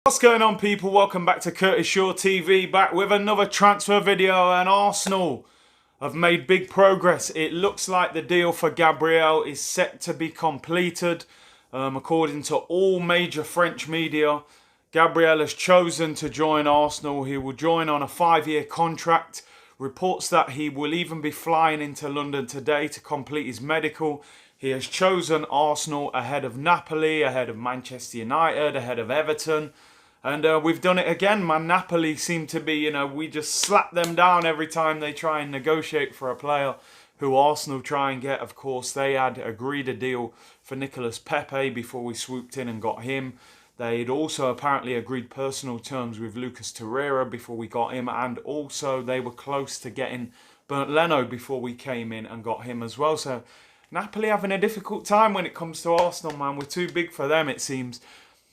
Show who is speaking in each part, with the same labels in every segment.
Speaker 1: What's going on, people? Welcome back to Curtis Shaw TV, back with another transfer video. And Arsenal have made big progress. It looks like the deal for Gabriel is set to be completed. According to all major French media, Gabriel has chosen to join Arsenal. He will join on a 5-year contract. Reports that he will even be flying into London today to complete his medical. He has chosen Arsenal ahead of Napoli, ahead of Manchester United, ahead of Everton. And we've done it again, man. Napoli seem to be, we just slap them down every time they try and negotiate for a player who Arsenal try and get. Of course, they had agreed a deal for Nicolas Pepe before we swooped in and got him. They'd also apparently agreed personal terms with Lucas Torreira before we got him. And also they were close to getting Bernd Leno before we came in and got him as well. So Napoli having a difficult time when it comes to Arsenal, man. We're too big for them, it seems.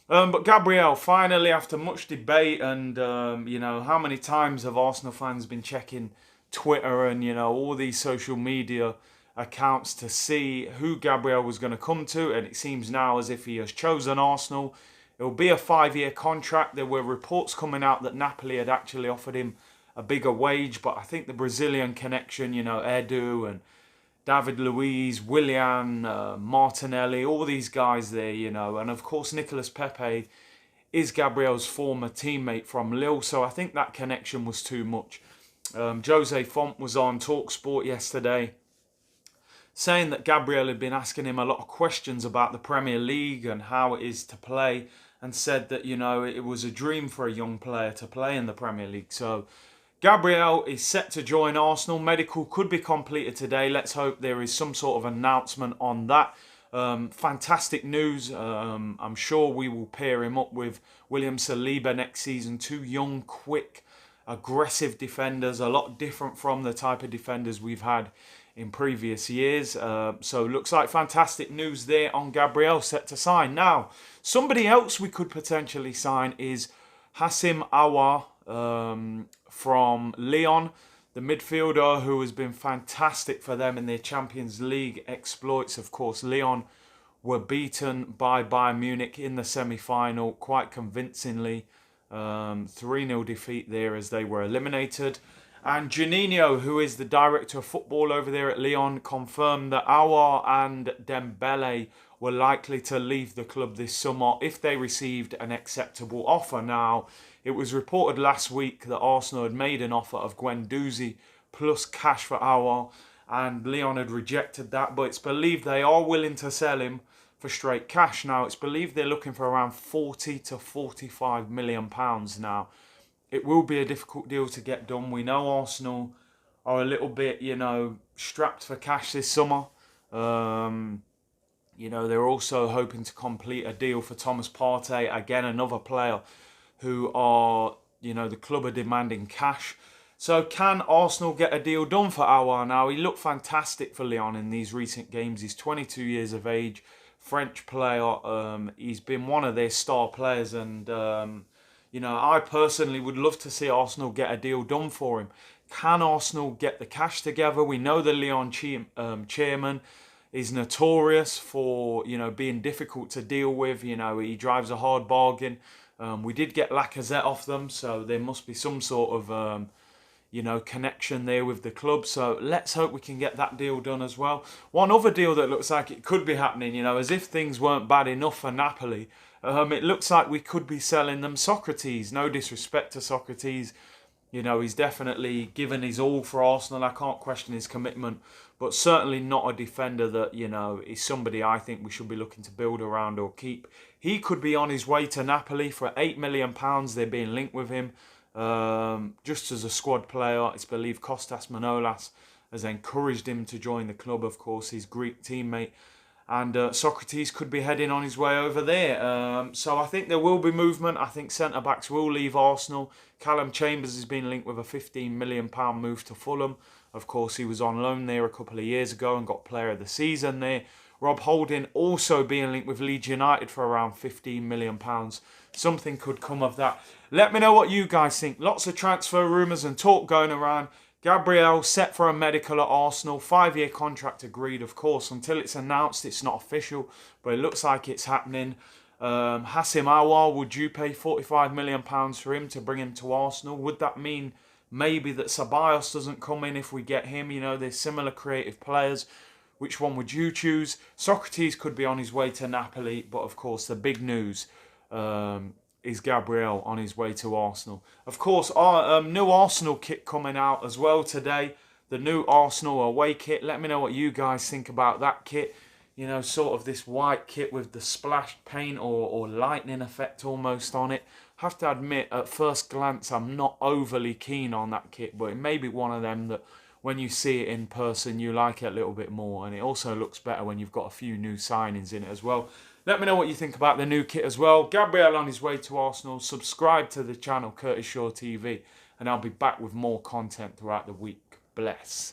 Speaker 1: But Gabriel, finally, after much debate and, how many times have Arsenal fans been checking Twitter and, all these social media accounts to see who Gabriel was going to come to. And it seems now as if he has chosen Arsenal. It will be a 5-year contract. There were reports coming out that Napoli had actually offered him a bigger wage. But I think the Brazilian connection, Edu and David Luiz, Willian, Martinelli, all these guys there, and of course Nicolas Pepe is Gabriel's former teammate from Lille, so I think that connection was too much. Jose Font was on TalkSport yesterday saying that Gabriel had been asking him a lot of questions about the Premier League and how it is to play, and said that, it was a dream for a young player to play in the Premier League. So Gabriel is set to join Arsenal. Medical could be completed today. Let's hope there is some sort of announcement on that. Fantastic news. I'm sure we will pair him up with William Saliba next season. Two young, quick, aggressive defenders. A lot different from the type of defenders we've had in previous years. So looks like fantastic news there on Gabriel, set to sign. Now, somebody else we could potentially sign is Houssem Aouar. From Lyon, the midfielder who has been fantastic for them in their Champions League exploits. Of course, Lyon were beaten by Bayern Munich in the semi-final quite convincingly. 3-0 defeat there as they were eliminated. And Juninho, who is the director of football over there at Lyon, confirmed that Aouar and Dembele were likely to leave the club this summer if they received an acceptable offer. Now, it was reported last week that Arsenal had made an offer of Guendouzi plus cash for Aouar, and Lyon had rejected that, but it's believed they are willing to sell him for straight cash. Now, it's believed they're looking for around 40 to 45 million pounds now. It will be a difficult deal to get done. We know Arsenal are a little bit, strapped for cash this summer. They're also hoping to complete a deal for Thomas Partey, again, another player who are, the club are demanding cash. So can Arsenal get a deal done for Aouar now? He looked fantastic for Lyon in these recent games. He's 22 years of age, French player. He's been one of their star players, and I personally would love to see Arsenal get a deal done for him. Can Arsenal get the cash together? We know the Lyon chairman is notorious for, being difficult to deal with. He drives a hard bargain. We did get Lacazette off them, so there must be some sort of, connection there with the club. So let's hope we can get that deal done as well. One other deal that looks like it could be happening, as if things weren't bad enough for Napoli, it looks like we could be selling them Socrates. No disrespect to Socrates. He's definitely given his all for Arsenal. I can't question his commitment, but certainly not a defender that, is somebody I think we should be looking to build around or keep. He could be on his way to Napoli for £8 million. They're being linked with him just as a squad player. It's believed Kostas Manolas has encouraged him to join the club, of course, his Greek teammate. And Socrates could be heading on his way over there. So I think there will be movement. I think centre-backs will leave Arsenal. Callum Chambers has been linked with a £15 million move to Fulham. Of course, he was on loan there a couple of years ago and got player of the season there. Rob Holding also being linked with Leeds United for around £15 million. Something could come of that. Let me know what you guys think. Lots of transfer rumours and talk going around. Gabriel set for a medical at Arsenal. 5-year contract agreed, of course. Until it's announced, it's not official. But it looks like it's happening. Hassim Aouar, would you pay £45 million for him to bring him to Arsenal? Would that mean maybe that Ceballos doesn't come in if we get him? You know, there's similar creative players. Which one would you choose? Socrates could be on his way to Napoli, but of course the big news is Gabriel on his way to Arsenal. Of course, our new Arsenal kit coming out as well today. The new Arsenal away kit. Let me know what you guys think about that kit. You know, sort of this white kit with the splashed paint or lightning effect almost on it. Have to admit, at first glance, I'm not overly keen on that kit, but it may be one of them that when you see it in person, you like it a little bit more. And it also looks better when you've got a few new signings in it as well. Let me know what you think about the new kit as well. Gabriel on his way to Arsenal. Subscribe to the channel, Curtis Shaw TV. And I'll be back with more content throughout the week. Bless.